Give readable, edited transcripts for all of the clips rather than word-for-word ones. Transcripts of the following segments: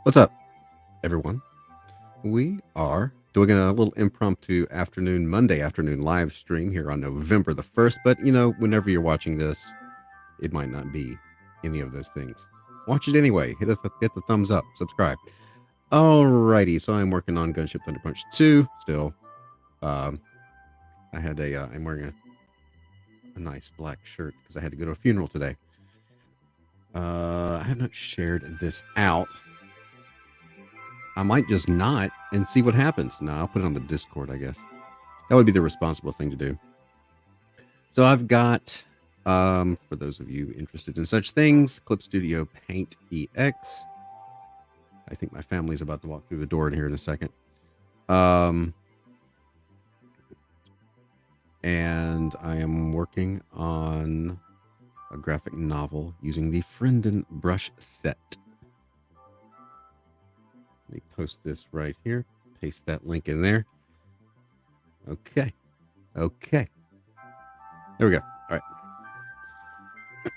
What's up, everyone? We are doing a little impromptu Monday afternoon live stream here on November the 1st. But, whenever you're watching this, it might not be any of those things. Watch it anyway. Hit the thumbs up, subscribe. Alrighty, so I'm working on Gunship Thunder Punch 2 still. Um, I'm wearing a nice black shirt because I had to go to a funeral today. I have not shared this out. I might just not and see what happens. No, I'll put it on the Discord, I guess. That would be the responsible thing to do. So I've got, for those of you interested in such things, Clip Studio Paint EX. I think my family's about to walk through the door in here in a second. And I am working on a graphic novel using the Frienden brush set. Let me post this right here. Paste that link in there. Okay. There we go. All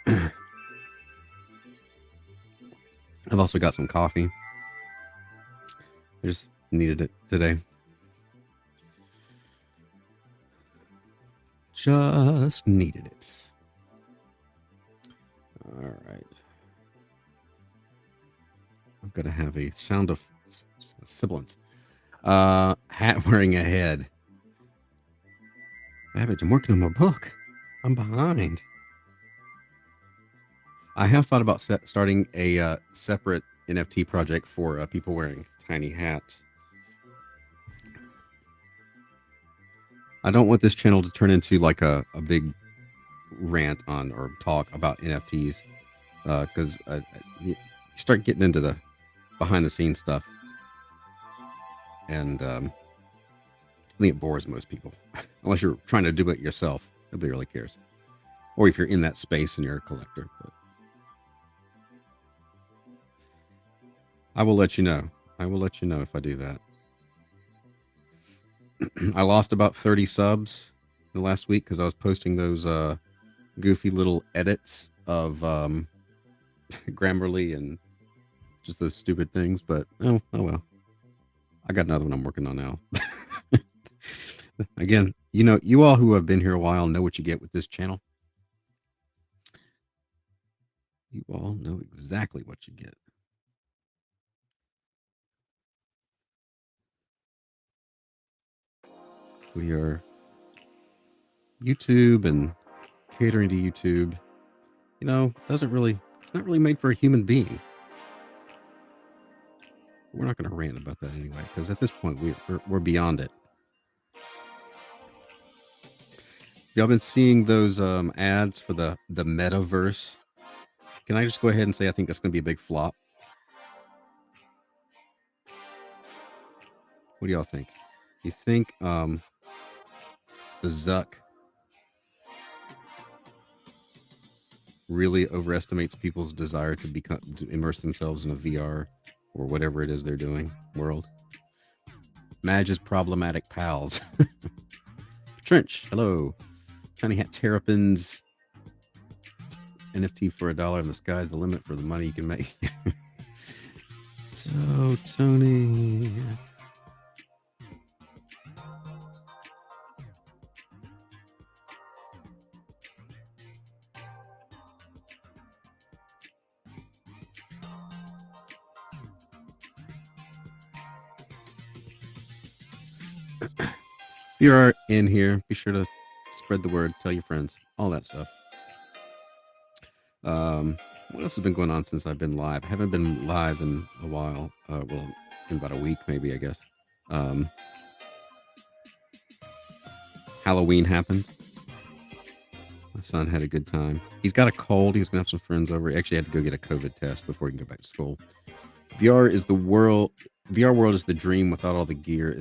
right. I've also got some coffee. I just needed it today. Just needed it. All right. I'm going to have a sound of sibilance. Hat wearing a head. Babbage, I'm working on my book. I'm behind. I have thought about starting a separate NFT project for people wearing tiny hats. I don't want this channel to turn into like a big rant on or talk about NFTs because you start getting into the behind the scenes stuff, and I think it bores most people unless you're trying to do it yourself. Nobody really cares, or if you're in that space and you're a collector. But I will let you know. If I do that. I lost about 30 subs the last week because I was posting those goofy little edits of Grammarly and just those stupid things. But oh well. I got another one I'm working on now. Again, you all who have been here a while know what you get with this channel. You all know exactly what you get. We are YouTube and catering to YouTube. It's not really made for a human being. We're not going to rant about that anyway, because at this point we're beyond it. Y'all been seeing those ads for the metaverse? Can I just go ahead and say I think that's going to be a big flop? What do y'all think? You think the Zuck really overestimates people's desire to immerse themselves in a VR or whatever it is they're doing world? Madge's problematic pals. Trench, hello. Tiny Hat Terrapins. NFT for $1 and the sky's the limit for the money you can make. So, Tony. If you're in here, be sure to spread the word, tell your friends, all that stuff. What else has been going on since I've been live? I haven't been live in a while. Well, in about a week, maybe, I guess. Halloween happened. My son had a good time. He's got a cold. He was going to have some friends over. He actually had to go get a COVID test before he can go back to school. VR world is the dream without all the gear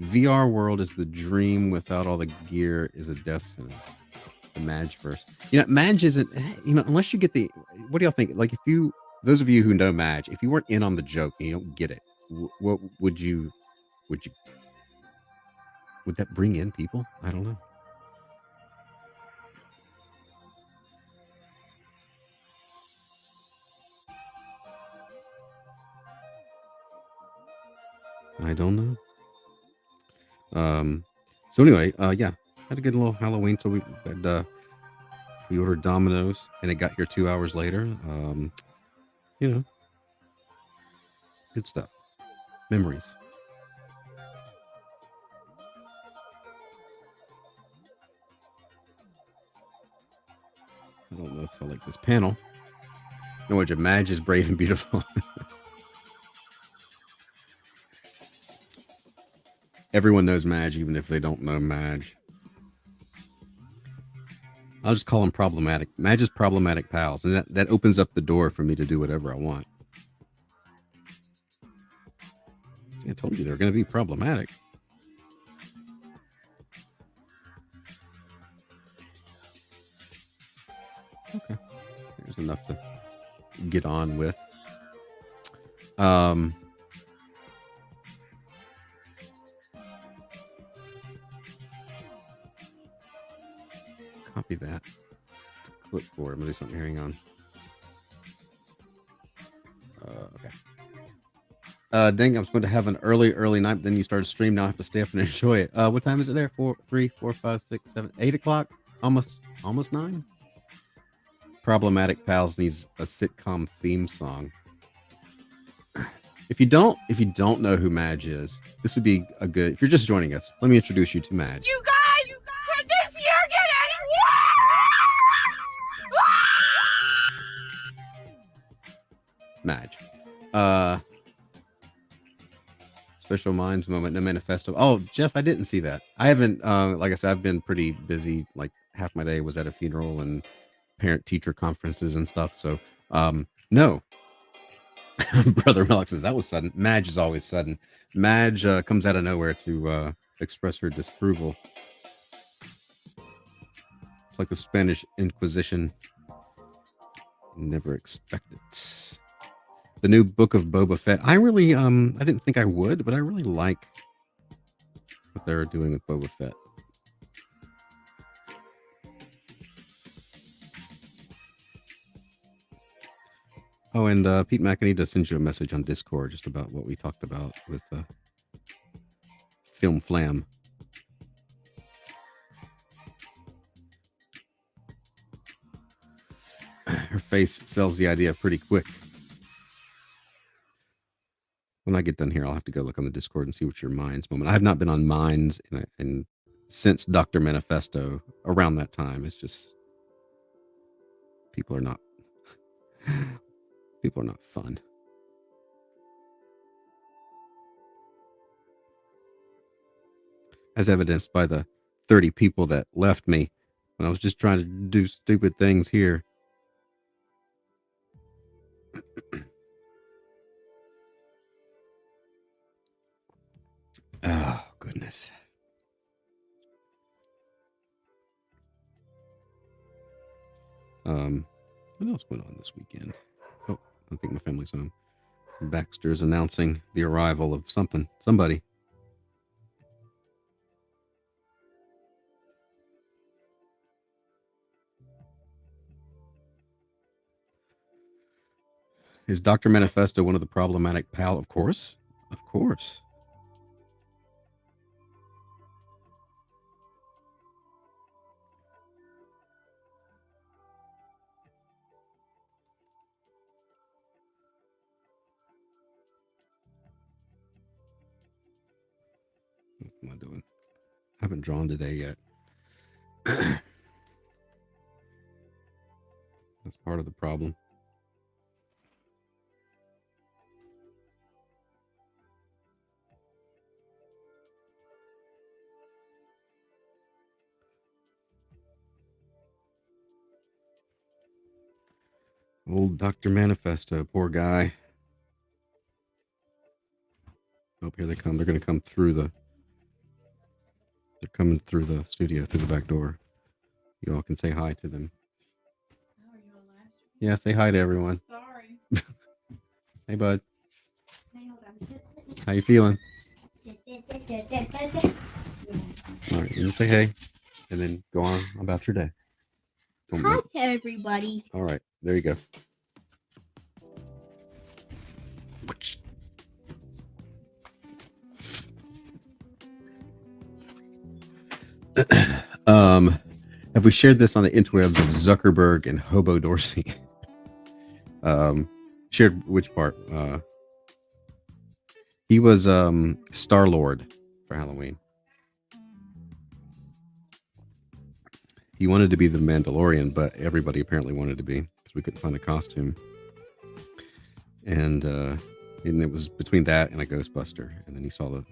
VR world is the dream without all the gear is a death sentence. The Madge verse. Madge isn't, unless you get what do y'all think? Like, those of you who know Madge, if you weren't in on the joke and you don't get it, what would that bring in people? I don't know. I don't know. So anyway, yeah, had a good little Halloween. So we ordered Domino's, and it got here 2 hours later. You know, good stuff. Memories. I don't know if I like this panel. No, which Madge is brave and beautiful. Everyone knows Madge, even if they don't know Madge. I'll just call them problematic. Madge's problematic pals, and that opens up the door for me to do whatever I want. See, I told you they're going to be problematic. Okay, there's enough to get on with. Copy that to clipboard. I'm gonna do something here. Hang on. Okay. Dang, I was going to have an early night, but then you started stream. Now I have to stay up and enjoy it. What time is it there? 4, 3, 4, 5, 6, 7, 8 o'clock? Almost 9. Problematic Pals needs a sitcom theme song. If you don't know who Madge is, this would be a good. If you're just joining us, let me introduce you to Madge. You guys, could this year get any? Madge. Special Minds moment, no manifesto. Oh, Jeff, I didn't see that. I haven't. Like I said, I've been pretty busy. Like half my day was at a funeral and parent-teacher conferences and stuff. So, no. Brother Melix says that was sudden. Madge is always sudden. Madge comes out of nowhere to express her disapproval. It's like the Spanish Inquisition. Never expect it. The new book of Boba Fett. I really, I didn't think I would, but I really like what they're doing with Boba Fett. Oh, and Pete McAnee does send you a message on Discord just about what we talked about with Film Flam. Her face sells the idea pretty quick. When I get done here, I'll have to go look on the Discord and see what your Minds moment. I have not been on Minds in since Dr. Manifesto around that time. It's just people are not fun. As evidenced by the 30 people that left me when I was just trying to do stupid things here. Oh, goodness. What else went on this weekend? Oh, I think my family's home. Baxter's announcing the arrival of somebody. Is Dr. Manifesto one of the problematic pal? Of course. Of course. What am I doing? I haven't drawn today yet. That's part of the problem. Old Dr. Manifesto, poor guy. Oh, here they come. They're going to come through the. They're coming through the studio, through the back door. You all can say hi to them. Yeah, say hi to everyone. Sorry. Hey, bud. How you feeling? All right, you say hey, and then go on about your day. Hi to everybody. All right, there you go. Have we shared this on the interwebs of Zuckerberg and Hobo Dorsey? Shared which part? He was Star-Lord for Halloween. He wanted to be the Mandalorian, but everybody apparently wanted to be because we couldn't find a costume. And it was between that and a Ghostbuster. And then he saw the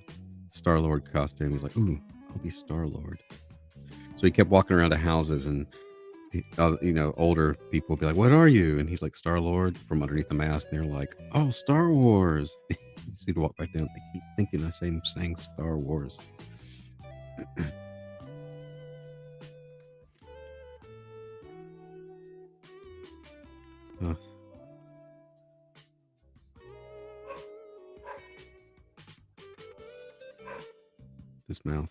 Star-Lord costume. He's like, "Ooh, I'll be Star-Lord." So he kept walking around to houses, and older people would be like, "What are you?" And he's like, "Star-Lord," from underneath the mask. And they're like, "Oh, Star Wars." So he'd walk back down. They keep thinking I saying Star Wars. This mouth.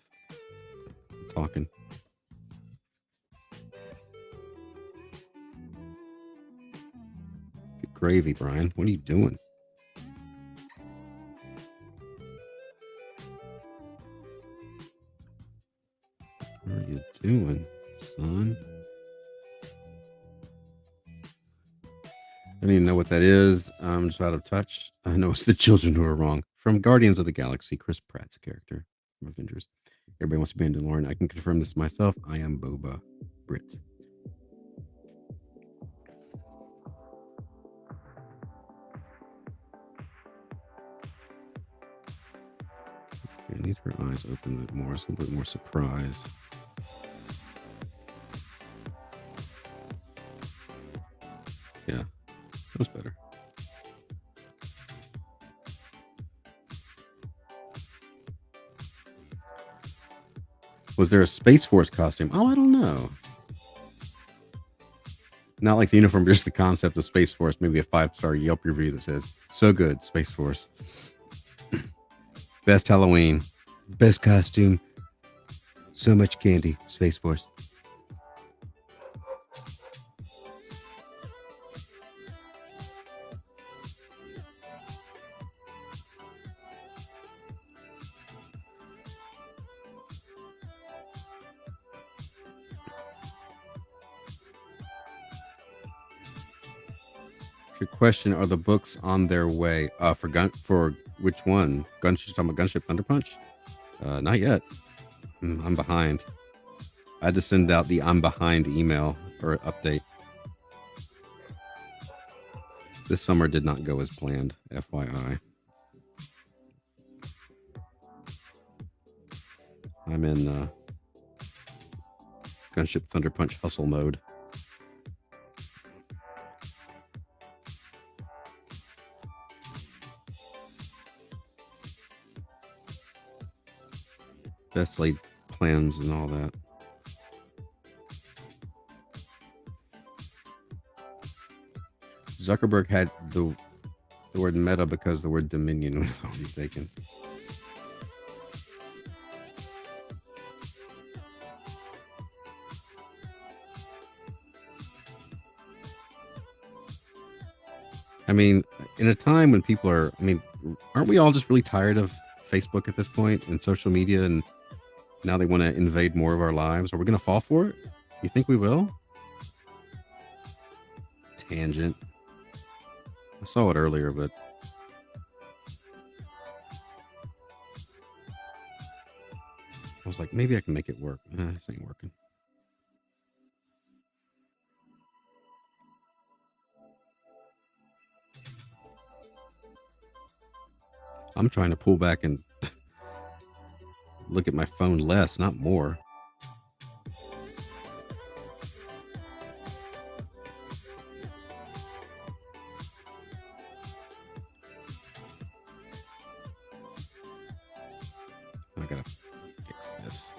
I'm talking. Good gravy, Brian. What are you doing? What are you doing, son? I don't even know what that is. I'm just out of touch. I know it's the children who are wrong. From Guardians of the Galaxy, Chris Pratt's character from Avengers. Everybody wants to be Mandalorian. I can confirm this myself. I am Boba Britt. Okay, I need her eyes open a bit more. It's a little bit more surprise. Yeah, that's better. Was there a Space Force costume? Oh, I don't know. Not like the uniform, just the concept of Space Force. Maybe a 5-star Yelp review that says, "So good, Space Force." Best Halloween. Best costume. So much candy, Space Force. Good question. Are the books on their way? For which one? Gunship? Talking about Gunship Thunder Punch? Not yet. I'm behind. I had to send out the "I'm behind" email or update. This summer did not go as planned, FYI. I'm in Gunship Thunder Punch hustle mode. Best laid plans and all that. Zuckerberg had the word meta because the word dominion was already taken. I mean, in a time when people are, aren't we all just really tired of Facebook at this point and social media, and now they want to invade more of our lives? Are we going to fall for it? You think we will? Tangent. I saw it earlier, but I was like, maybe I can make it work. This ain't working. I'm trying to pull back and look at my phone less, not more. I gotta fix this.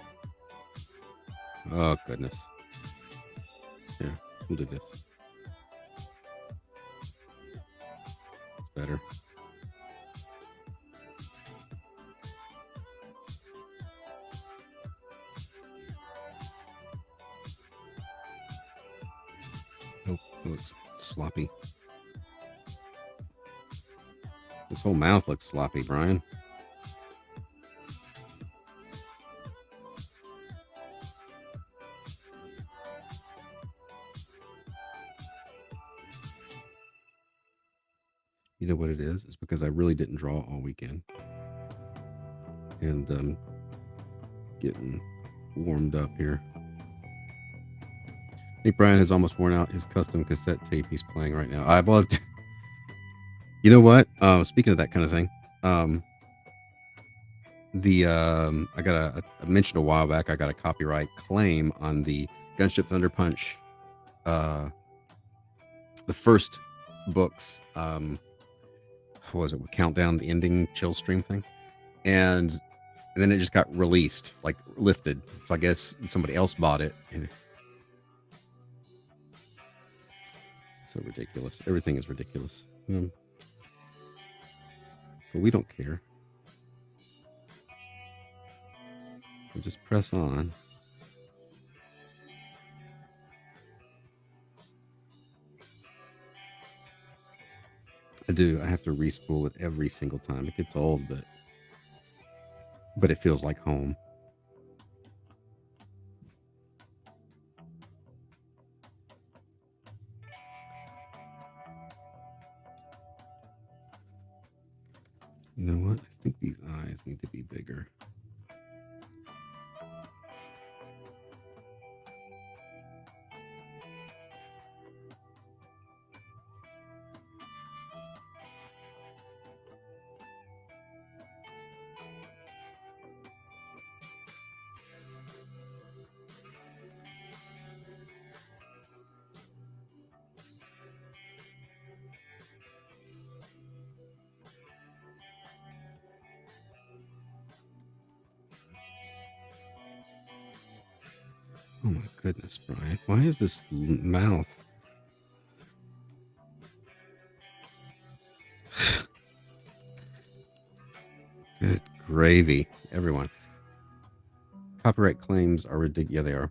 Oh, goodness. Here, we'll do this. It's better. Oh, it's sloppy. This whole mouth looks sloppy, Brian. You know what it is? It's because I really didn't draw all weekend. And getting warmed up here. I think Brian has almost worn out his custom cassette tape he's playing right now. I've loved. You know what? Speaking of that kind of thing, I got I mentioned a while back. I got a copyright claim on the Gunship Thunder Punch, the first books. What was it? Countdown, the ending chill stream thing, and then it just got released, like lifted. So I guess somebody else bought it. So ridiculous. Everything is ridiculous. But we don't care. We'll just press on. I do. I have to respool it every single time. It gets old, but it feels like home. You know what? I think these eyes need to be bigger. Oh my goodness, Brian. Why is this mouth? Good gravy. Everyone. Copyright claims are ridiculous. Yeah, they are.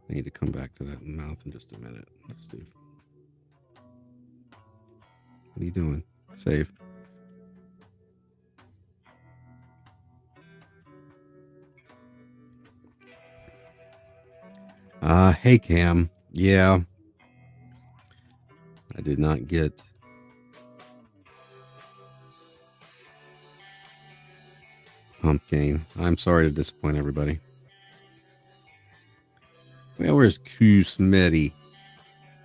I need to come back to that mouth in just a minute. Let's do. What are you doing? Save. Hey Cam. Yeah. I did not get Pumpkin. I'm sorry to disappoint everybody. Well, where's Kusmeti?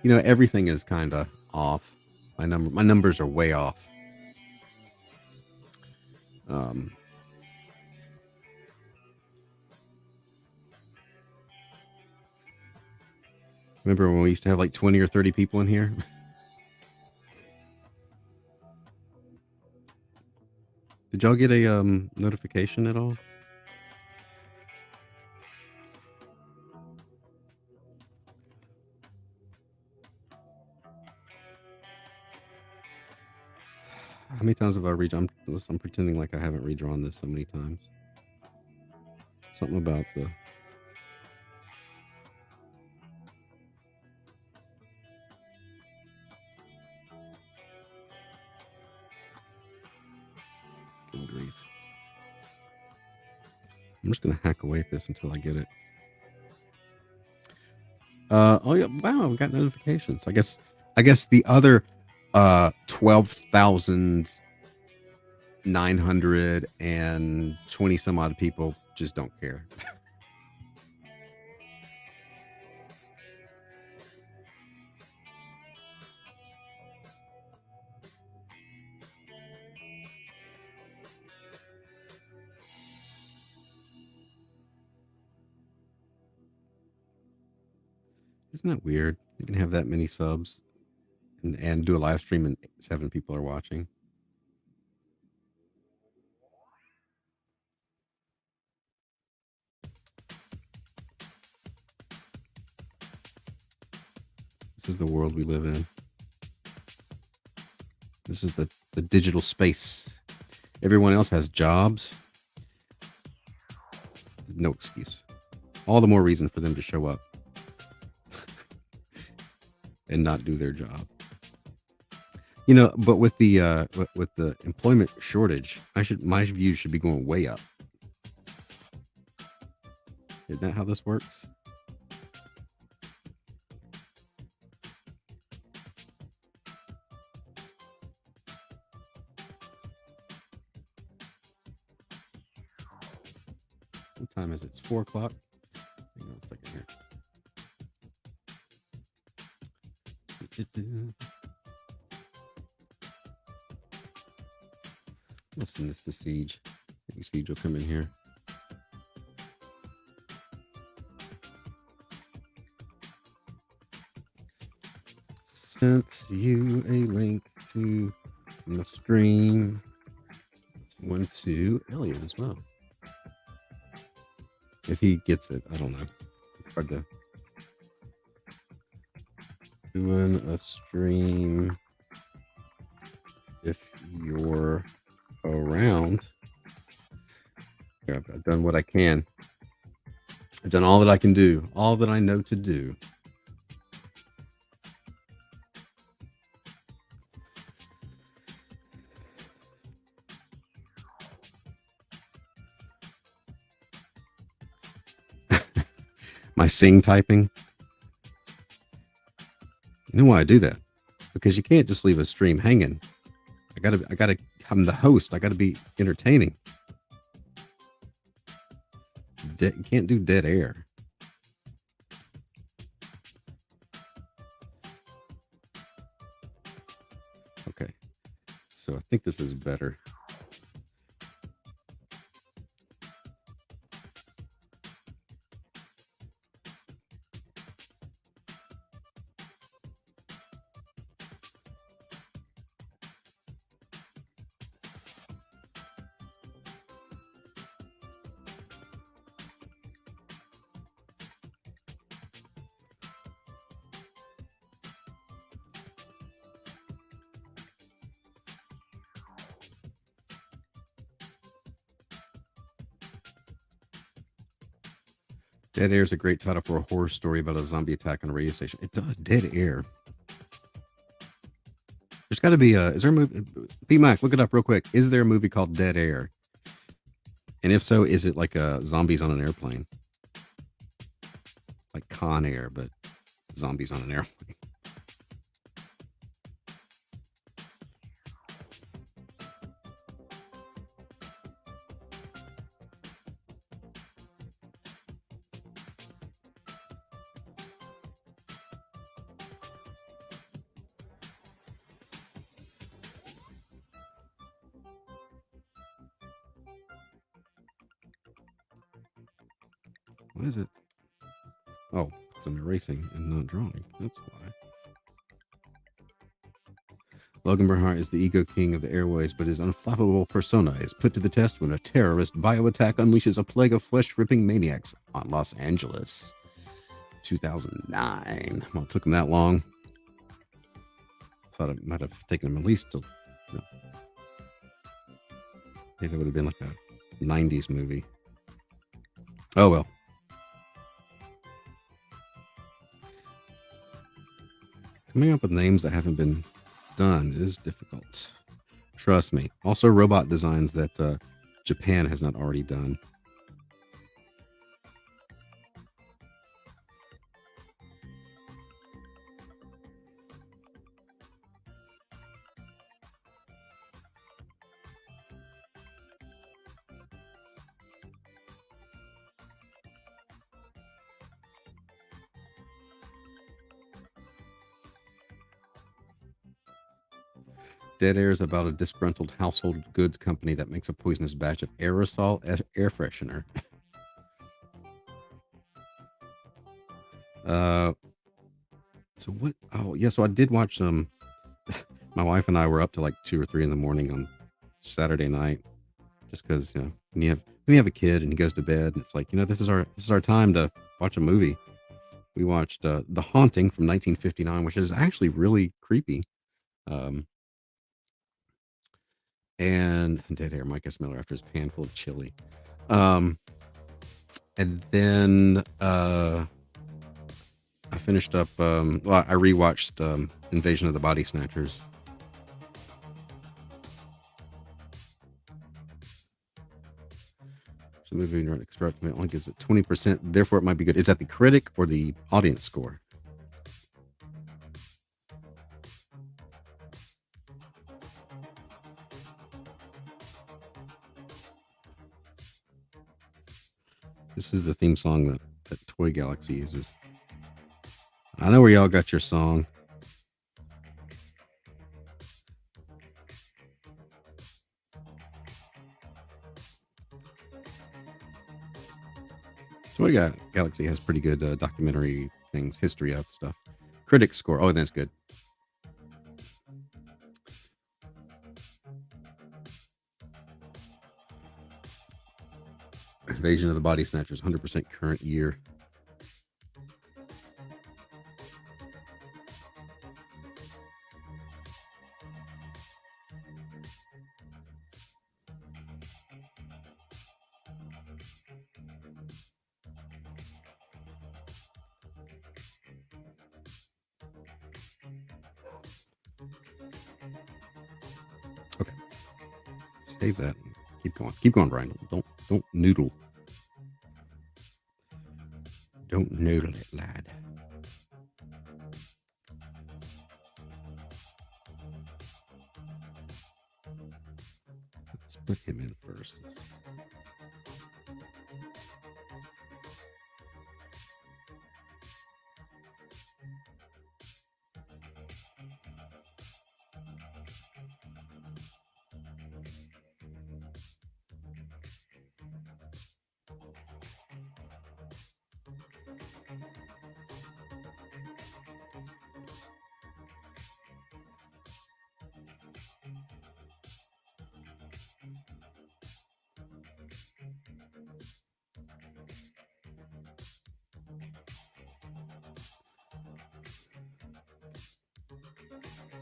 You know, everything is kind of off. My numbers are way off. Remember when we used to have like 20 or 30 people in here? Did y'all get a notification at all? How many times have I redrawn? I'm pretending like I haven't redrawn this so many times. Something about the... Good grief. I'm just going to hack away at this until I get it. Oh yeah, wow, we got notifications. I guess the other 12,920 some odd people just don't care. Isn't that weird? You can have that many subs and do a live stream and 7 people are watching. This is the world we live in. This is the digital space. Everyone else has jobs. No excuse. All the more reason for them to show up and not do their job. You know, but with the employment shortage, my views should be going way up. Isn't that how this works? It's 4 o'clock. Hang on a second here. We'll send this to Siege. Maybe Siege will come in here. Sent you a link to the stream. One to Elliot as well. If he gets it, I don't know. It's hard to doing a stream if you're around. I've done what I can. I've done all that I can do, all that I know to do. My sing typing. You know why I do that? Because you can't just leave a stream hanging. I'm the host. I gotta be entertaining. You can't do dead air. Okay. So I think this is better. Dead Air is a great title for a horror story about a zombie attack on a radio station. It does. Dead Air. There's got to be a. Is there a movie? Mac, look it up real quick. Is there a movie called Dead Air? And if so, is it like zombies on an airplane? Like Con Air, but zombies on an airplane. What is it? Oh, it's I'm erasing and not drawing. That's why. Logan Bernhardt is the ego king of the airways, but his unflappable persona is put to the test when a terrorist bioattack unleashes a plague of flesh-ripping maniacs on Los Angeles. 2009. Well, it took him that long. Thought it might have taken him at least till, maybe it would have been like a 90s movie. Oh, well. Coming up with names that haven't been done is difficult. Trust me. Also, robot designs that Japan has not already done. Dead Air is about a disgruntled household goods company that makes a poisonous batch of aerosol air freshener. So what? Oh, yeah. So I did watch some. My wife and I were up to like 2 or 3 in the morning on Saturday night, just because when you have a kid and he goes to bed, and it's like this is our time to watch a movie. We watched The Haunting from 1959, which is actually really creepy. And Dead Air, Mike S. Miller after his pan full of chili. And then I finished up, I rewatched Invasion of the Body Snatchers. So the movie Extract only gives it 20%, therefore it might be good. Is that the critic or the audience score? This is the theme song that Toy Galaxy uses. I know where y'all got your song. Toy Galaxy has pretty good documentary things, history of stuff. Critic score. Oh, that's good. Invasion of the Body Snatchers, 100% current year. Okay. Save that. Keep going. Keep going, Brian. Don't noodle. Don't noodle it, lad. Let's put him in first.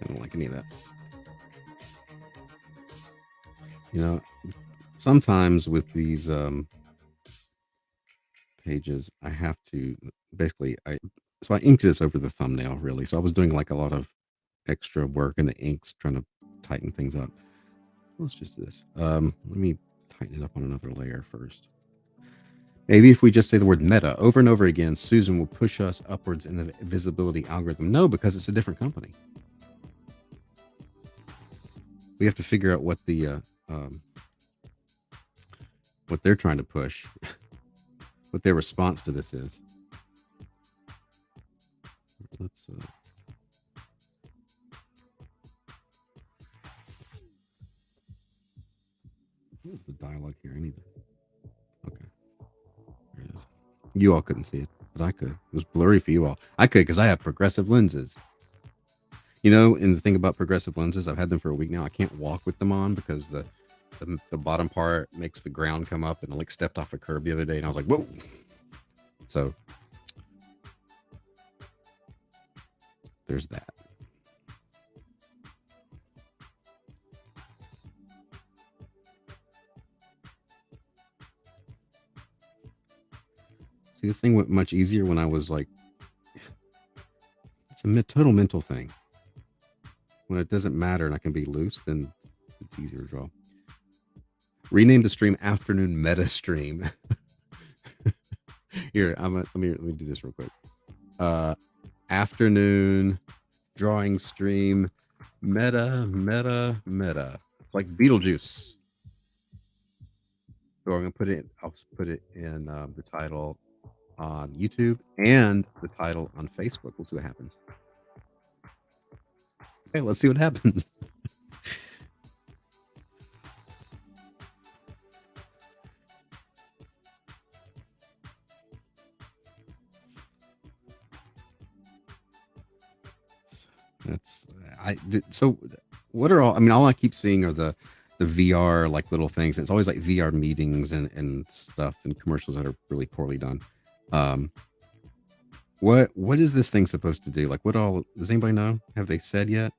I don't like any of that. You know, sometimes with these pages, I have to basically I inked this over the thumbnail really. So I was doing like a lot of extra work in the inks trying to tighten things up. So let's just do this. Let me tighten it up on another layer first. Maybe if we just say the word meta over and over again, Susan will push us upwards in the visibility algorithm. No, because it's a different company. We have to figure out what the what they're trying to push, what their response to this is. Let's where's the dialogue here? I need to. Okay, there it is. You all couldn't see it, but I could. It was blurry for you all. I could because I have progressive lenses. You know, and the thing about progressive lenses, I've had them for a week now. I can't walk with them on because the bottom part makes the ground come up, and I like stepped off a curb the other day and I was like, whoa. So there's that. See, this thing went much easier when I was like, it's a total mental thing. When it doesn't matter and I can be loose, then it's easier to draw. Rename the stream Afternoon Meta Stream. Here, let me do this real quick. Afternoon drawing stream meta. It's like Beetlejuice. So I'm gonna put it. I'll put it in the title on YouTube and the title on Facebook. We'll see what happens. Okay, let's see what happens. So what are all, I mean, all I keep seeing are the VR like little things. It's always like VR meetings and stuff and commercials that are really poorly done. What is this thing supposed to do? Like what all, does anybody know? Have they said yet?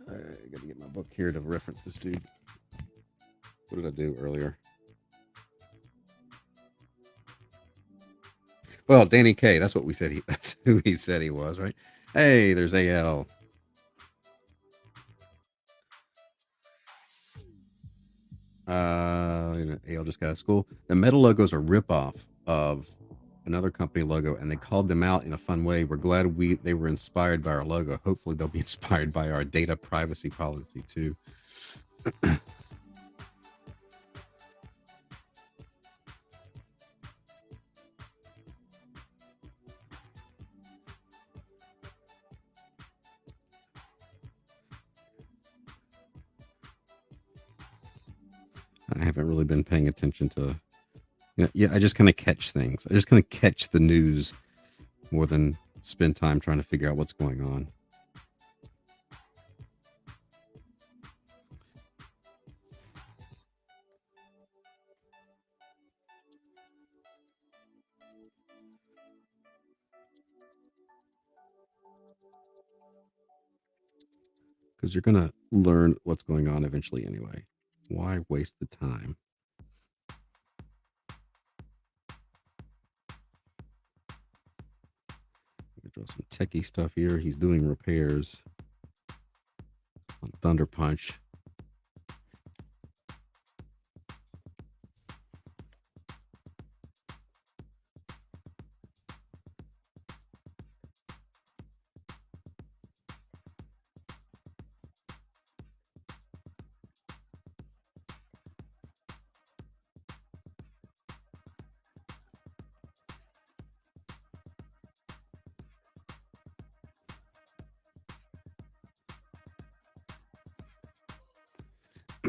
I gotta get my book here to reference this dude. What did I do earlier? Well, Danny K, that's what we said. That's who he said he was, right? Hey, there's AL. AL just got out of school. The Meta logos are ripoff of another company logo, and they called them out in a fun way. We're glad they were inspired by our logo. Hopefully, they'll be inspired by our data privacy policy too. I haven't really been paying attention to. Yeah, I just kind of catch things. I just kind of catch the news more than spend time trying to figure out what's going on. Because you're going to learn what's going on eventually anyway. Why waste the time? Draw some techie stuff here. He's doing repairs on Thunder Punch.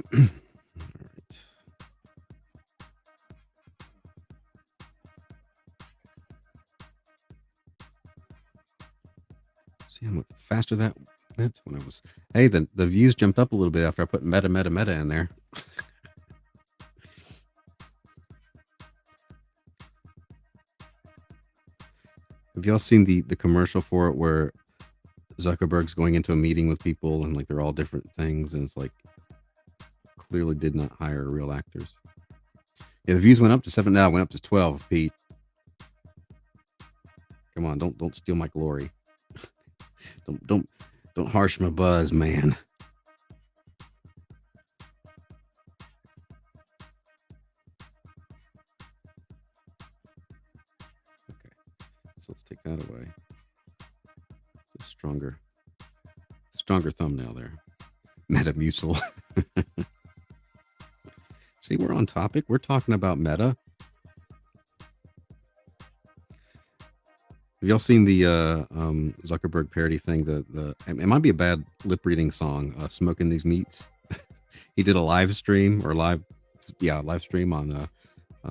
All right. See how much faster that went when I was. Hey, the views jumped up a little bit after I put meta in there. Have y'all seen the commercial for it where Zuckerberg's going into a meeting with people and like they're all different things and it's like clearly did not hire real actors. Yeah, the views went up to 7 now, went up to 12, Pete. Come on, don't steal my glory. don't harsh my buzz, man. Okay. So let's take that away. It's a stronger thumbnail there. Metamucil. See, we're on topic. We're talking about Meta. Have y'all seen the Zuckerberg parody thing? It might be a bad lip reading song. Smoking these meats. He did a live stream on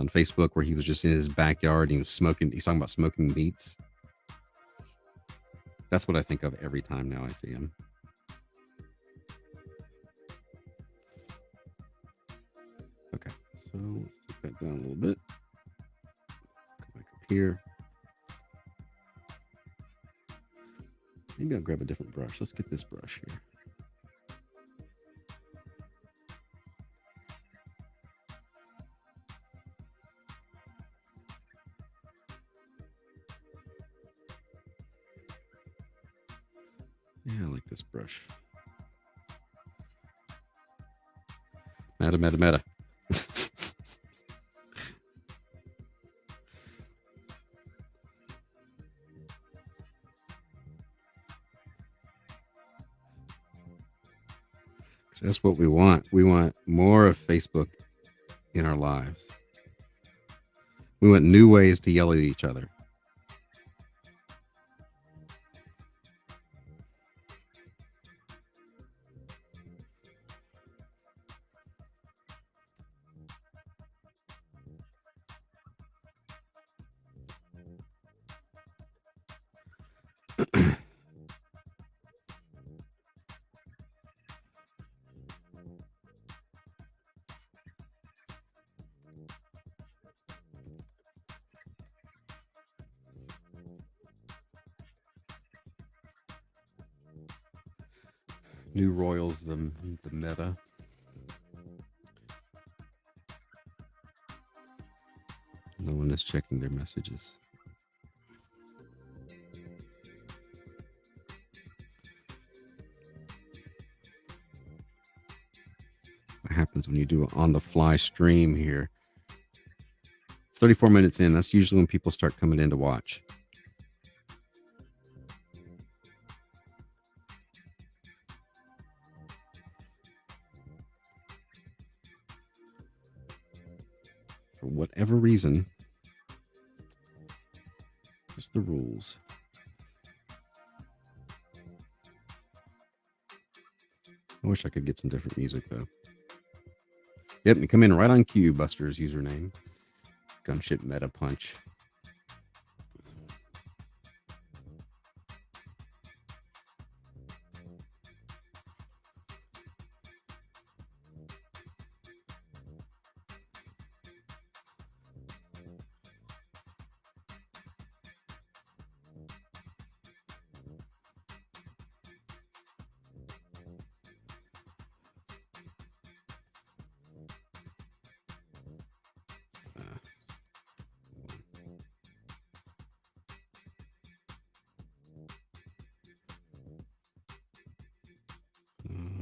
Facebook where he was just in his backyard and he was smoking. He's talking about smoking meats. That's what I think of every time now I see him. Okay, so let's take that down a little bit. Come back up here. Maybe I'll grab a different brush. Let's get this brush here. Yeah, I like this brush. Meta. That's what we want. We want more of Facebook in our lives. We want new ways to yell at each other. New Royals, the meta. No one is checking their messages. What happens when you do an on-the-fly stream here? It's 34 minutes in. That's usually when people start coming in to watch. For whatever reason, just the rules. I wish I could get some different music though. Yep, and come in right on cue, Buster's username. Gunship Meta Punch.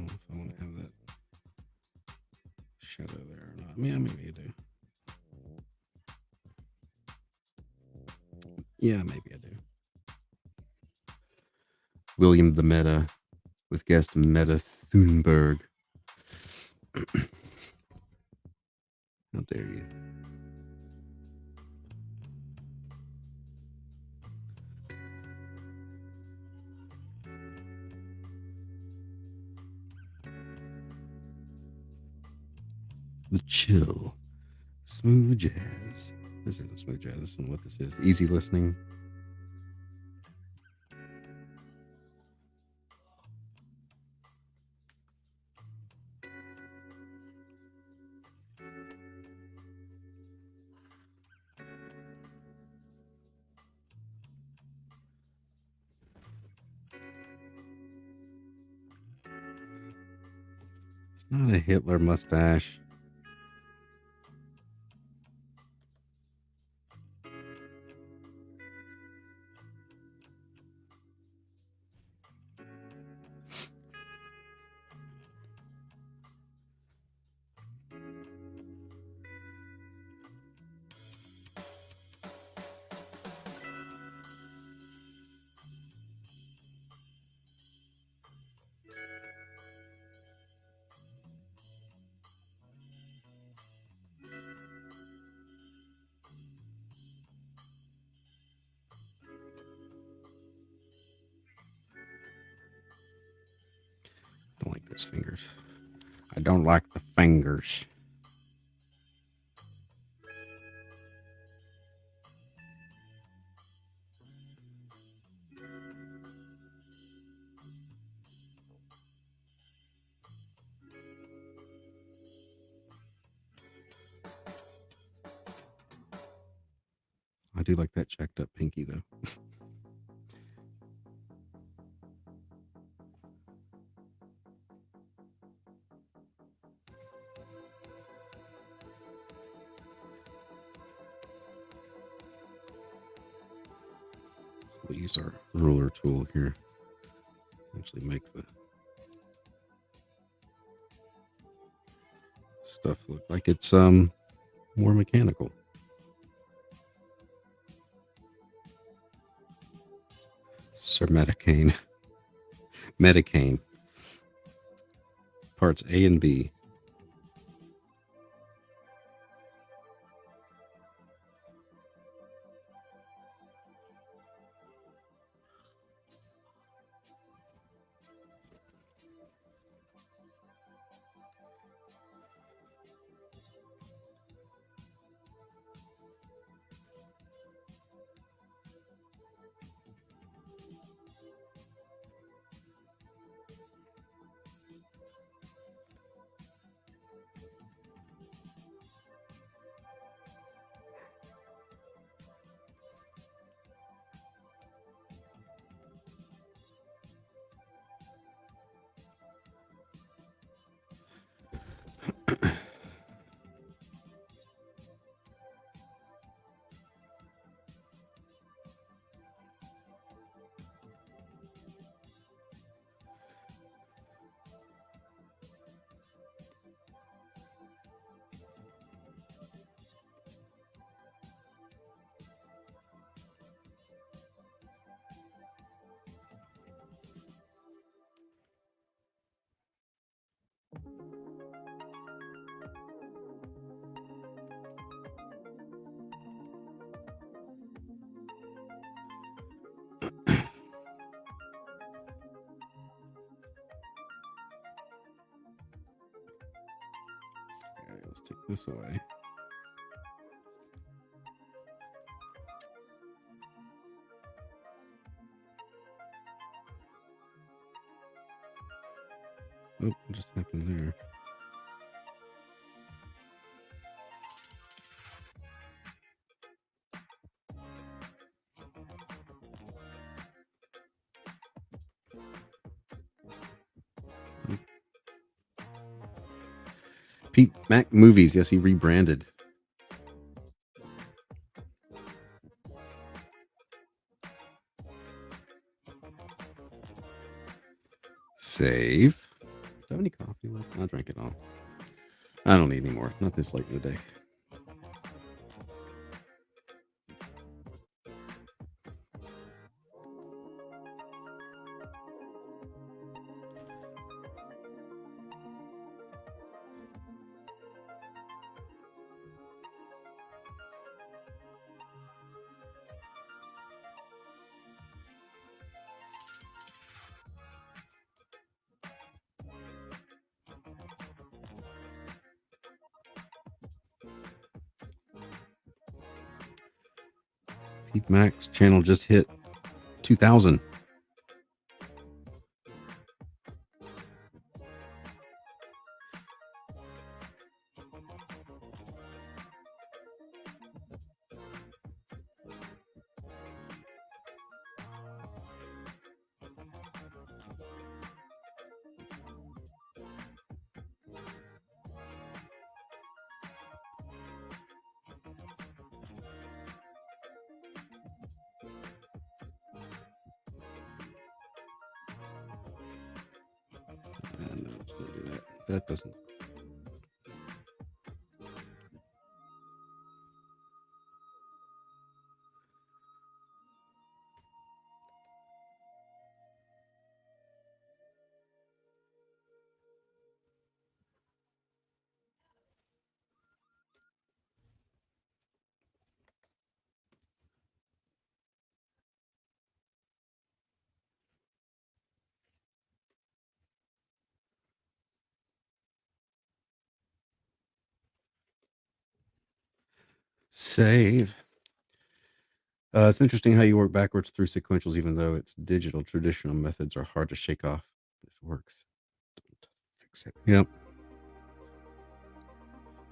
If I want to have that shadow there or not. Yeah, maybe I do. Yeah, maybe I do. William the Meta with guest Meta Thunberg. How dare you? The chill, smooth jazz. This isn't smooth jazz. This isn't what this is. Easy listening. It's not a Hitler mustache. Don't like those fingers. I don't like the fingers. I do like that checked up pinky though. So we'll use our ruler tool here. Actually make the stuff look like it's more mechanical. Sir Metacane. Metacane. Parts A and B. take this away. Oh, what just happened there? Pete Mac Movies. Yes, he rebranded. Save. Do I have any coffee left? I drank it all. I don't need any more. Not this late in the day. Pete Mac's channel just hit 2,000. And let's go do that. That doesn't. Save. It's interesting how you work backwards through sequentials, even though it's digital. Traditional methods are hard to shake off. This works. Don't fix it. Yep.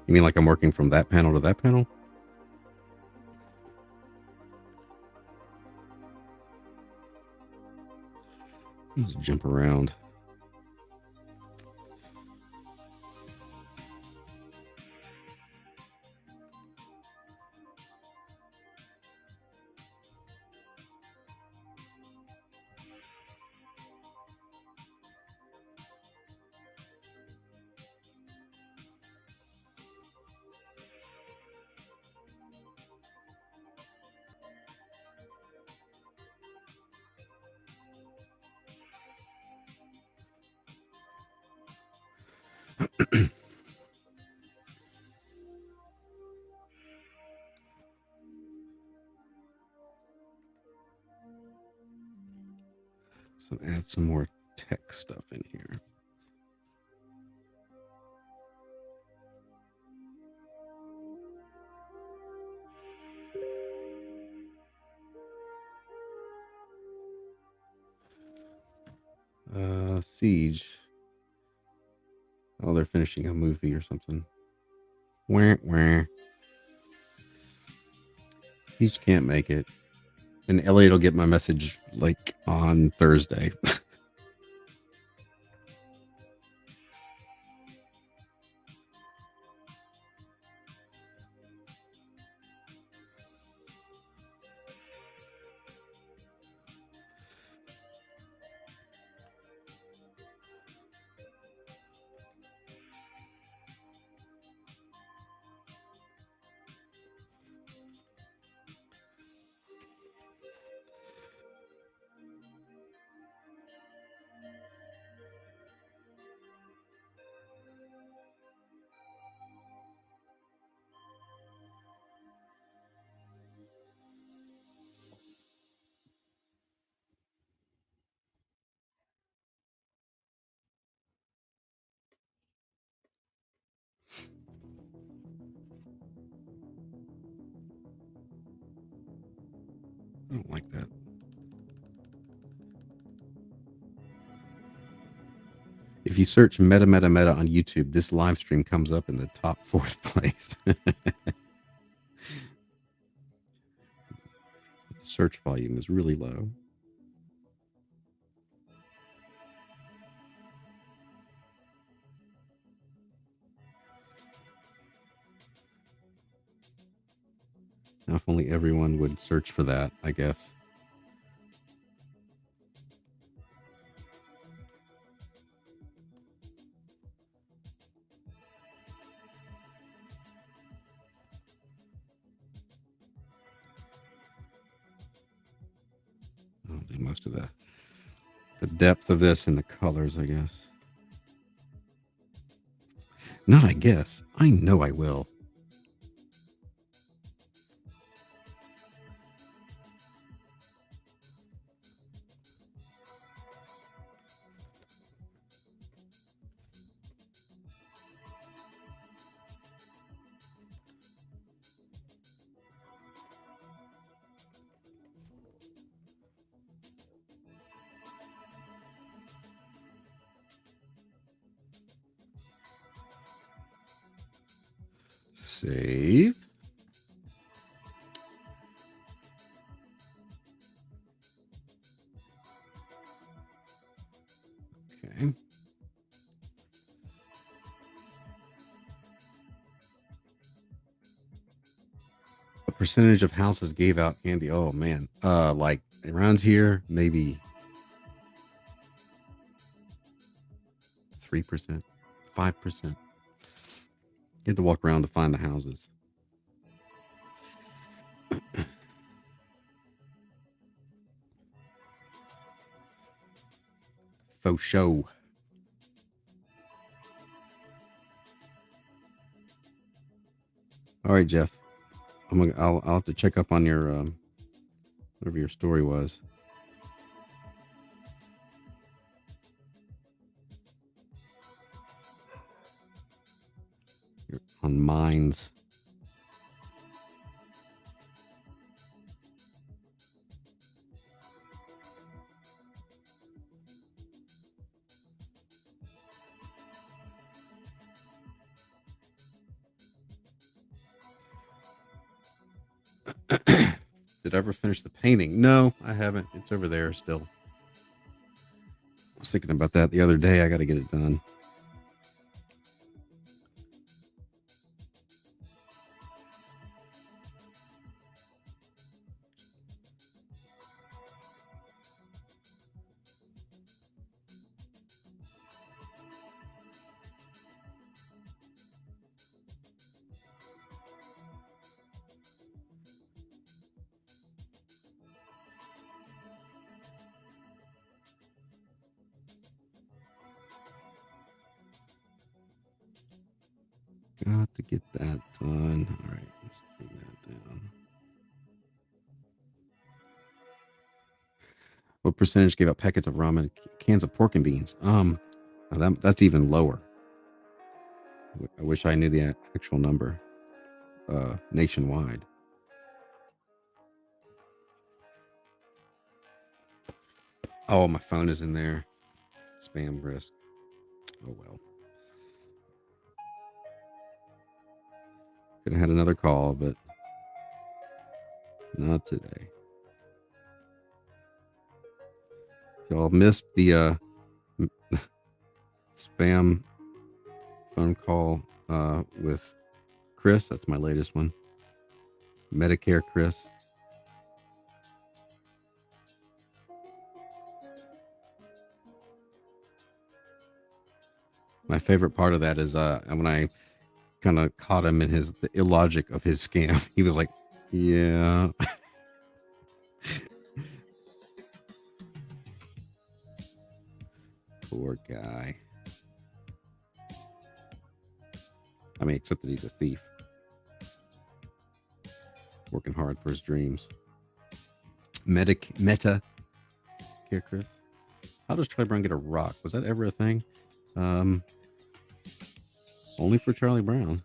You mean like I'm working from that panel to that panel? Let's jump around. So add some more text stuff in here. Siege. Oh, they're finishing a movie or something. Where? Siege can't make it. And Elliot will get my message like on Thursday. I don't like that. If you search meta on YouTube, this live stream comes up in the top 4th place. The search volume is really low. Now, if only everyone would search for that, I guess. I don't think most of the depth of this and the colors, I guess. Not I guess. I know I will. Save. Okay. What percentage of houses gave out candy? Oh man. Like around here, maybe 3%, 5%. You had to walk around to find the houses. Faux show. All right, Jeff. I'll have to check up on your whatever your story was. You're on mines. Did I ever finish the painting? No, I haven't. It's over there still. I was thinking about that the other day. I got to get it done. Got to get that done. All right, let's bring that down. What percentage gave out packets of ramen, cans of pork and beans? That's even lower. I wish I knew the actual number. Nationwide. Oh, my phone is in there. Spam risk. Oh well. Could have had another call, but not today. Y'all missed the spam phone call with Chris. That's my latest one. Medicare Chris. My favorite part of that is when I kind of caught him in the illogic of his scam. He was like, yeah. Poor guy. I mean, except that he's a thief. Working hard for his dreams. Meta Care Chris. How does Charlie Brown get a rock? Was that ever a thing? Only for Charlie Brown.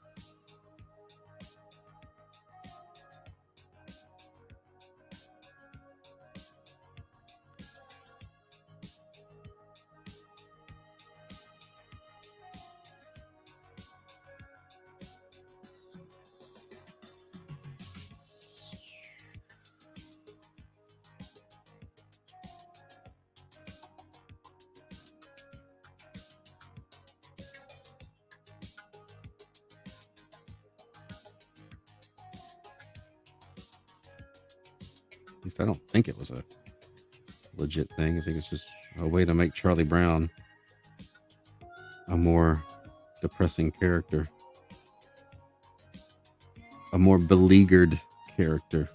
least I don't think it was a legit thing. I think it's just a way to make Charlie Brown a more depressing character, a more beleaguered character.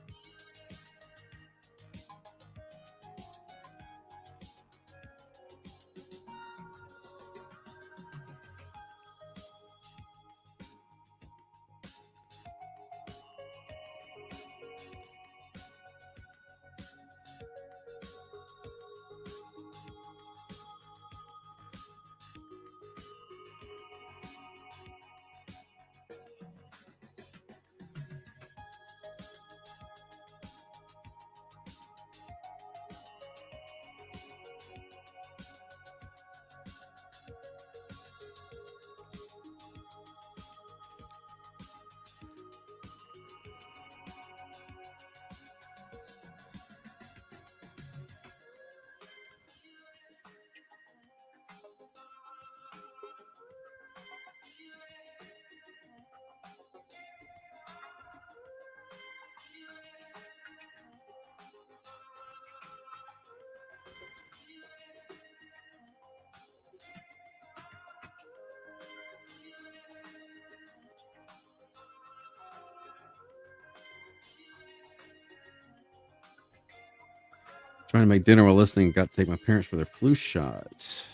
Trying to make dinner while listening. Got to take my parents for their flu shots.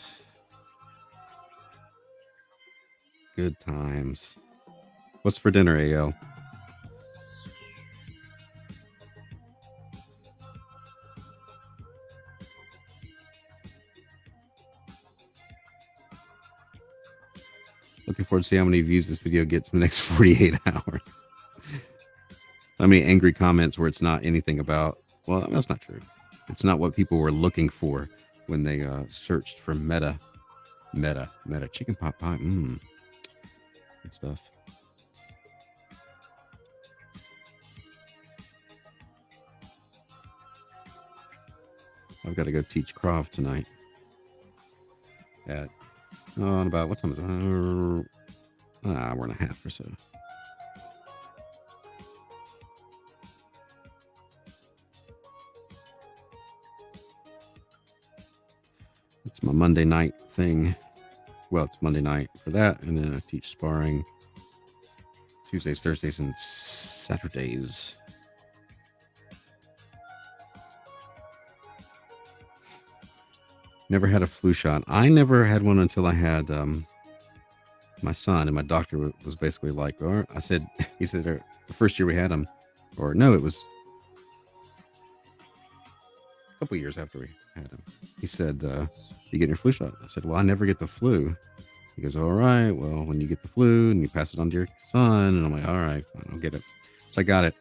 Good times. What's for dinner, AL? Looking forward to see how many views this video gets in the next 48 hours. How many angry comments where it's not anything about, well, that's not true. It's not what people were looking for when they searched for meta chicken pot pie. Good stuff. I've got to go teach Krav tonight. At in about, what time is it? An hour and a half or so. It's my Monday night thing. Well, it's Monday night for that, and then I teach sparring Tuesdays, Thursdays, and Saturdays. Never had a flu shot. I never had one until I had my son, and my doctor was basically like, he said the first year we had him, or no, it was a couple years after we had him. He said, you get your flu shot? I said, well, I never get the flu. He goes, all right, well, when you get the flu and you pass it on to your son, and I'm like, all right, fine, I'll get it. So I got it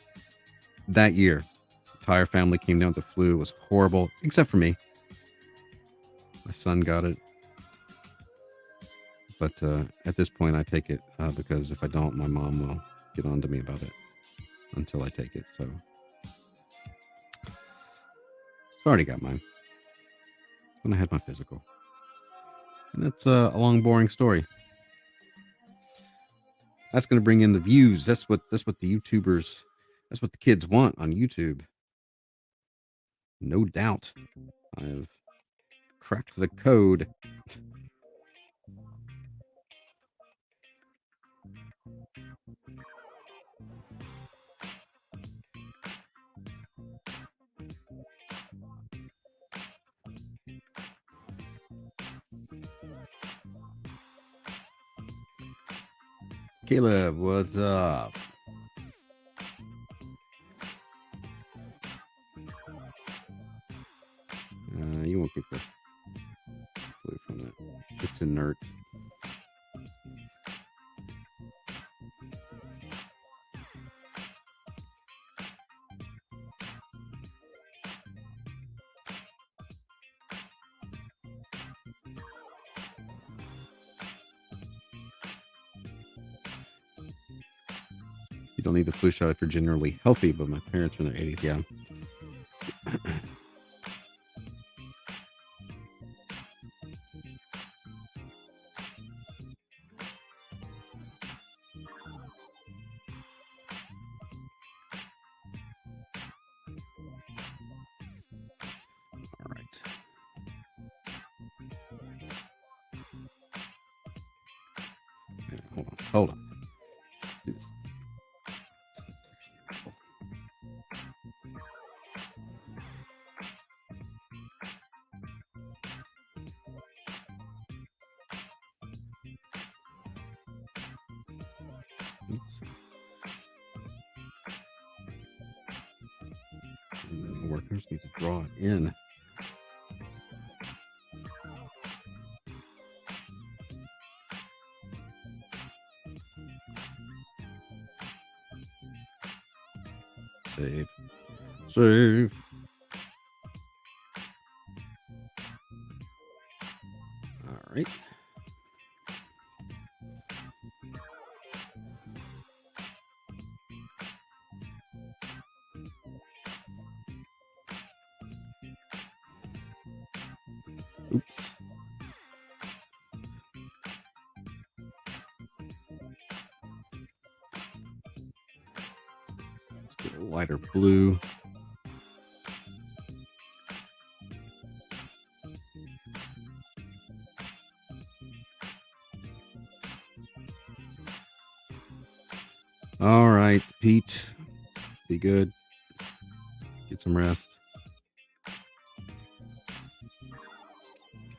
that year. The entire family came down with the flu. It was horrible, except for me. My son got it. But at this point, I take it because if I don't, my mom will get on to me about it until I take it. So I've already got mine when I had my physical. And that's a long, boring story. That's going to bring in the views. That's what the YouTubers, that's what the kids want on YouTube. No doubt. I've cracked the code. Caleb, what's up? You won't get the flu from it. It's inert. You don't need the flu shot if you're generally healthy, but my parents are in their 80s. Yeah. Hold on. Let's do this. Oops. And the workers need to draw it in. Save. Save. All right. Oops. Let's get a lighter blue. All right, Pete. Be good. Get some rest.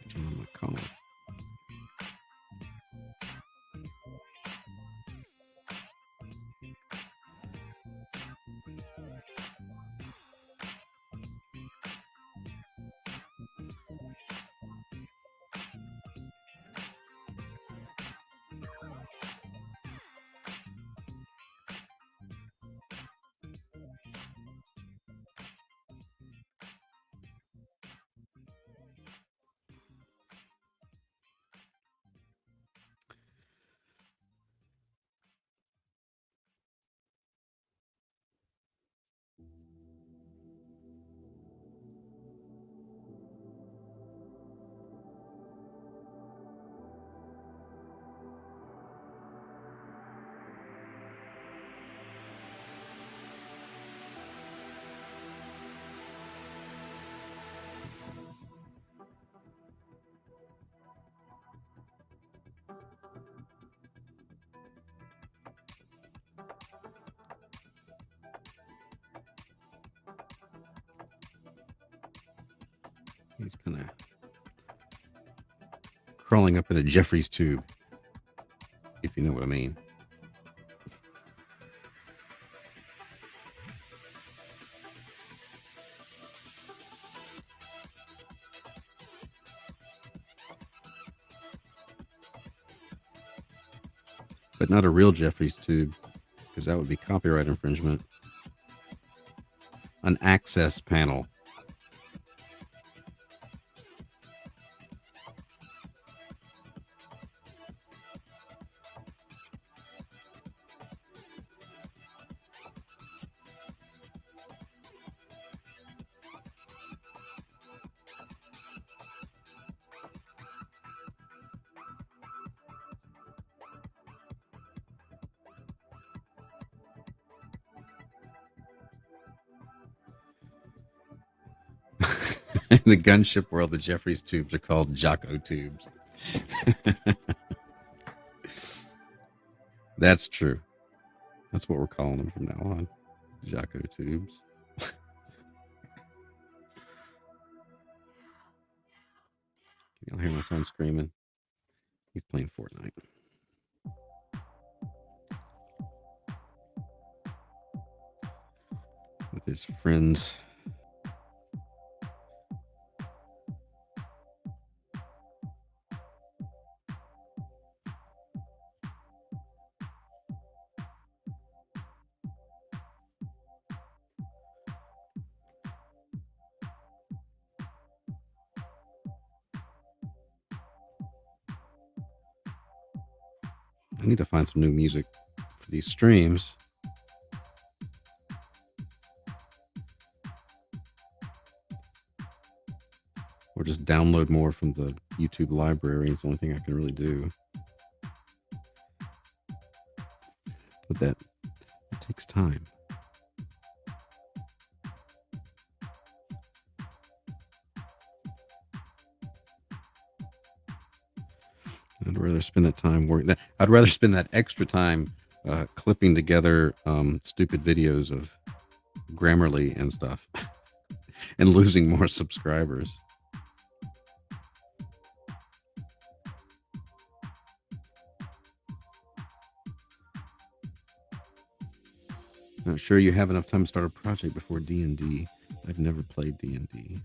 Get you on my collar. He's kind of crawling up in a Jeffries tube, if you know what I mean. But not a real Jeffries tube, because that would be copyright infringement. An access panel. In the gunship world, the Jeffries tubes are called Jocko tubes. That's true. That's what we're calling them from now on. Jocko tubes. Can y'all hear my son screaming? He's playing Fortnite. With his friends. I need to find some new music for these streams. Or just download more from the YouTube library. It's the only thing I can really do. But that it takes time. I'd rather spend that time working. I'd rather spend that extra time clipping together stupid videos of Grammarly and stuff, and losing more subscribers. Not sure you have enough time to start a project before D&D. I've never played D&D.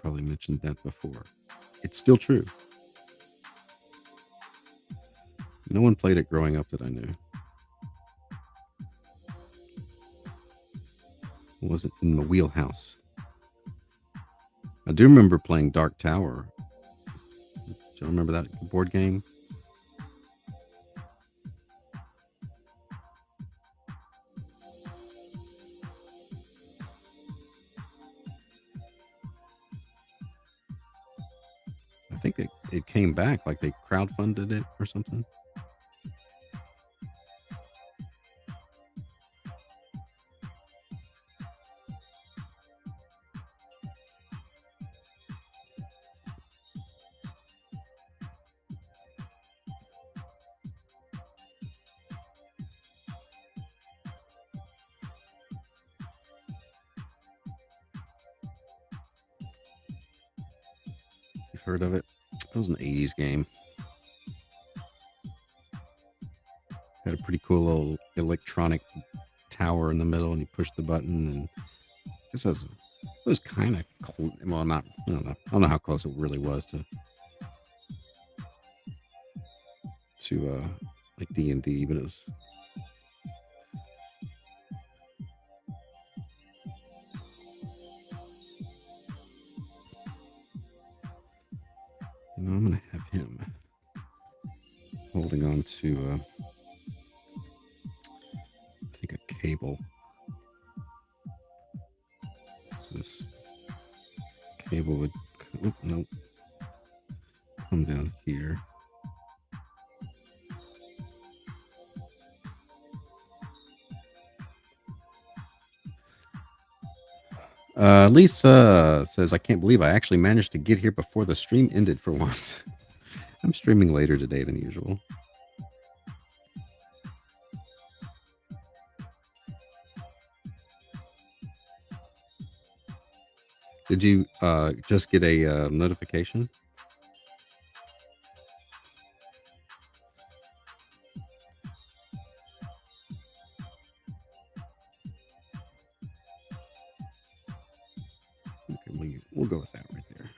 Probably mentioned that before. It's still true. No one played it growing up that I knew. It wasn't in the wheelhouse. I do remember playing Dark Tower. Do you remember that board game? I think it came back, like they crowdfunded it or something. You've heard of it? It was an 80s game. Had a pretty cool little electronic tower in the middle, and you push the button, and this was kind of cool. Well, not, I don't know how close it really was to like D&D, but it was. You know, I'm gonna have him holding on to I think a cable. So this cable would come down here. Lisa says, I can't believe I actually managed to get here before the stream ended for once. I'm streaming later today than usual. Did you just get a notification? Okay, we'll go with that right there.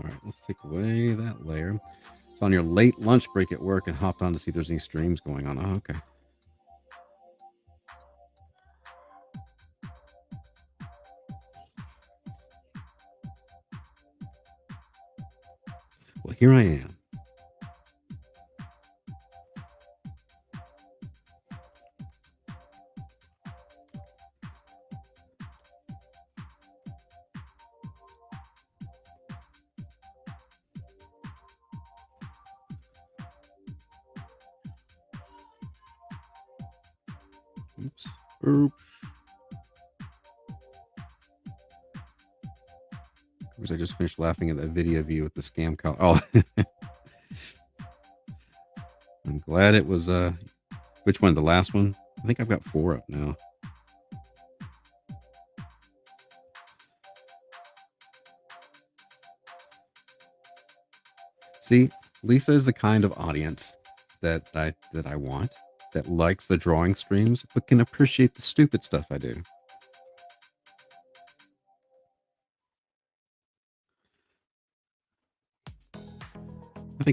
All right, let's take away that layer. It's on your late lunch break at work and hopped on to see if there's any streams going on. Oh, okay. Well, here I am. Oops. Of course, I just finished laughing at that video of you with the scam call. Oh, I'm glad it was. Which one? The last one? I think I've got 4 up now. See, Lisa is the kind of audience that I want, that likes the drawing streams, but can appreciate the stupid stuff I do.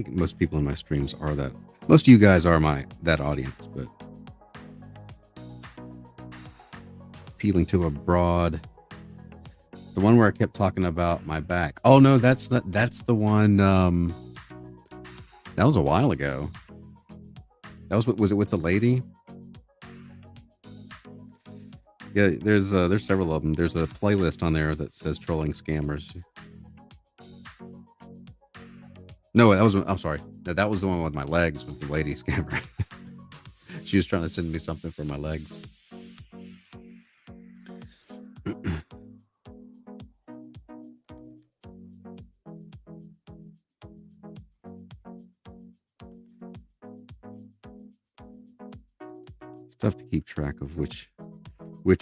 think most people in my streams are that. Most of you guys are that audience, but appealing to a broad. The one where I kept talking about my back. Oh no, that's not. That's the one. That was a while ago. That was it with the lady? Yeah, there's several of them. There's a playlist on there that says trolling scammers. No, that was. I'm sorry. No, that was the one with my legs. Was the lady scammer? She was trying to send me something for my legs. It's tough to keep track of which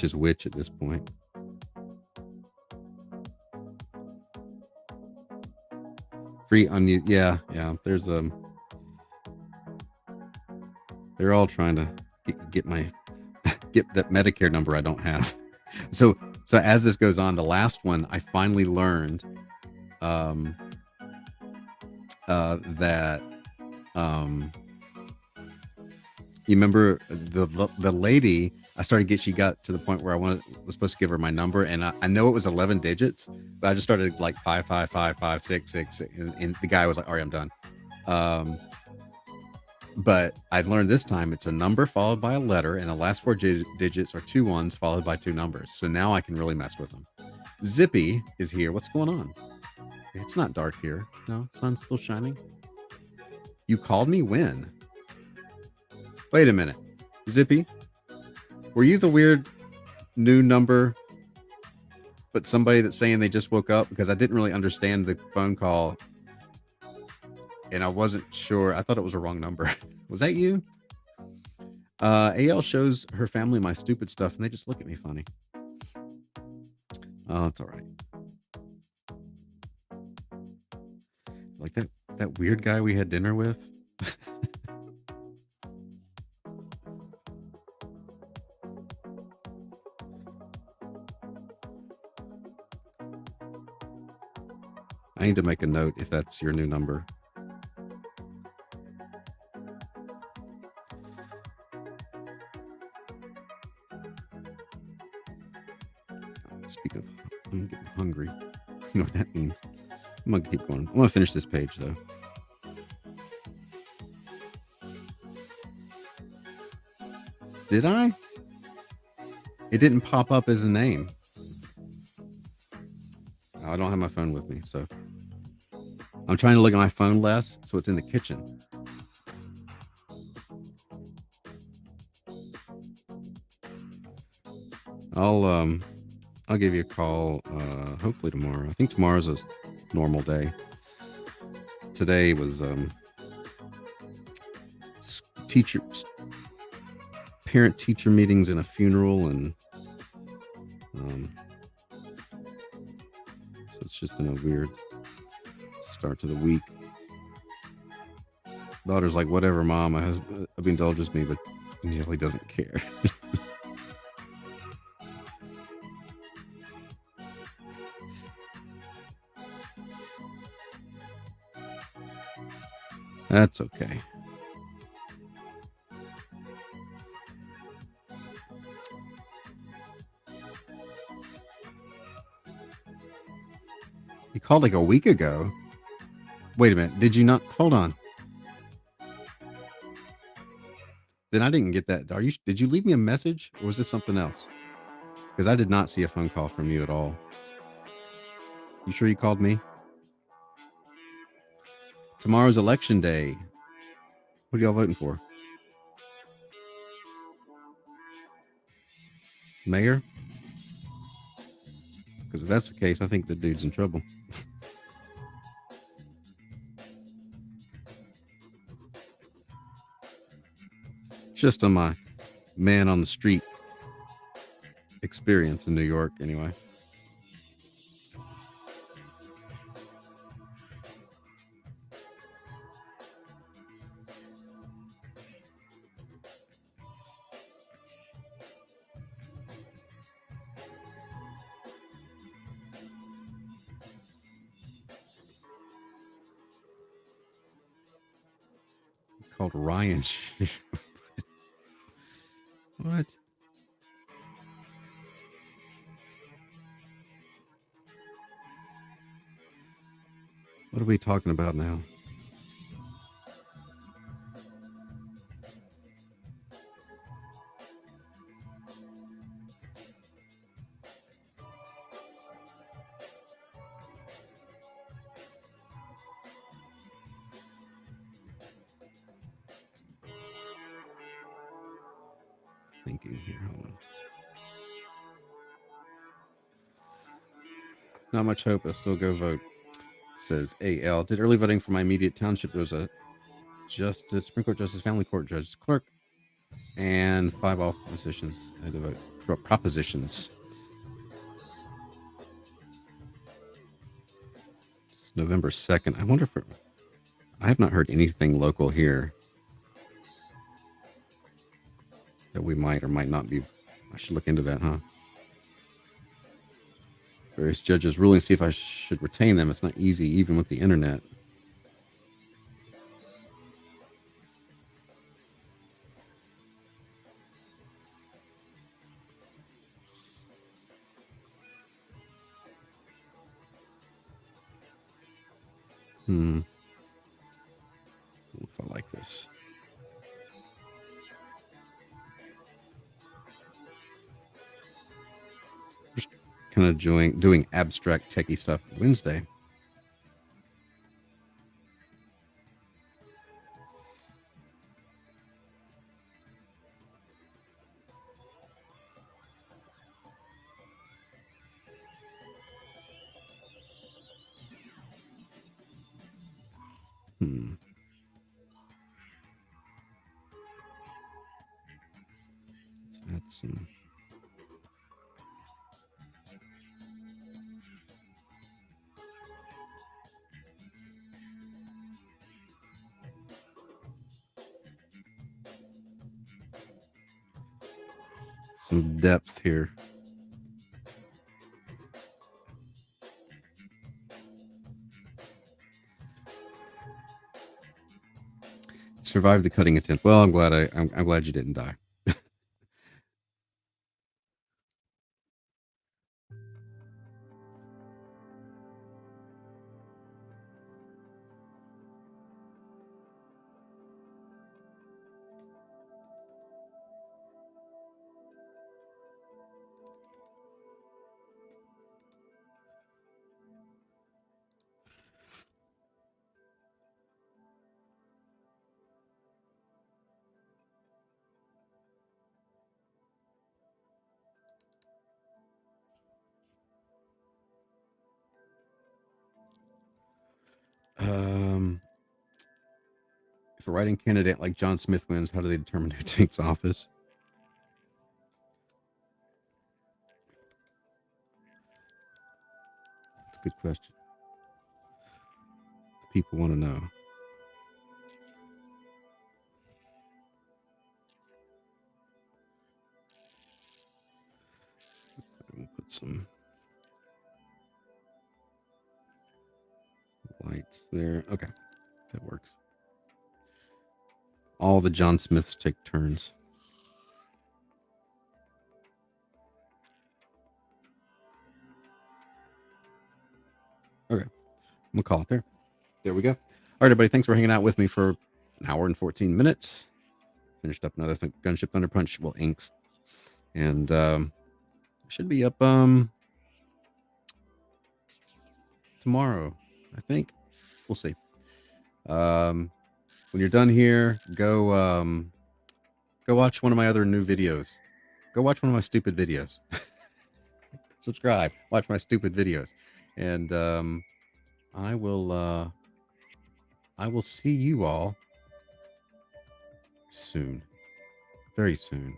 is which at this point. Free onion, yeah. There's they're all trying to get that Medicare number I don't have. So as this goes on, the last one I finally learned that you remember the lady she got to the point where was supposed to give her my number, and I know it was 11 digits, but I just started like 5555666, and the guy was like, all right, I'm done. But I've learned this time it's a number followed by a letter, and the last four digits are 2 ones followed by 2 numbers. So now I can really mess with them. Zippy is here. What's going on? It's not dark here. No, sun's still shining. You called me when? Wait a minute. Zippy, were you the weird new number, but somebody that's saying they just woke up? Because I didn't really understand the phone call, and I wasn't sure. I thought it was a wrong number. Was that you? AL shows her family my stupid stuff, and they just look at me funny. Oh, it's all right. Like that weird guy we had dinner with. I need to make a note if that's your new number. Speaking of, I'm getting hungry. You know what that means. I'm gonna keep going. I'm gonna finish this page though. Did I? It didn't pop up as a name. I don't have my phone with me, so I'm trying to look at my phone less, so it's in the kitchen. I'll give you a call hopefully tomorrow. I think tomorrow's a normal day. Today was parent teacher meetings and a funeral, and so it's just been a weird start to the week. Daughter's like, whatever, mom, my husband indulges me, but he really doesn't care. That's okay. You called like a week ago. Wait a minute. Did you not? Hold on. Then I didn't get that. Did you leave me a message, or was this something else? Because I did not see a phone call from you at all. You sure you called me? Tomorrow's election day. What are y'all voting for? Mayor? Because if that's the case, I think the dude's in trouble. Just on my man on the street experience in New York, anyway. called Ryan. What? What are we talking about now? Thinking here. Hold on. Not much hope. I'll still go vote. Says AL. Did early voting for my immediate township. There was a Supreme Court Justice, Family Court Judge, Clerk, and 5 off positions. I had to vote for propositions. It's November 2nd. I wonder if I have not heard anything local here that we might or might not be. I should look into that, huh? Various judges ruling, see if I should retain them. It's not easy, even with the internet. If I like this. Just kind of doing abstract techie stuff Wednesday. Let's add some. Some depth here. Survived the cutting attempt. Well, I'm glad I'm glad you didn't die. If a writing candidate like John Smith wins, how do they determine who takes office? That's a good question. People want to know. We'll put some lights there. Okay, that works. All the John Smiths take turns. Okay, I'm gonna call it there. There we go. All right, everybody. Thanks for hanging out with me for an hour and 14 minutes. Finished up another Gunship Thunder Punch. Well, inks, and should be up tomorrow. I think we'll see. When you're done here, go watch one of my other new videos. Go watch one of my stupid videos. Subscribe. Watch my stupid videos, and I will see you all soon, very soon.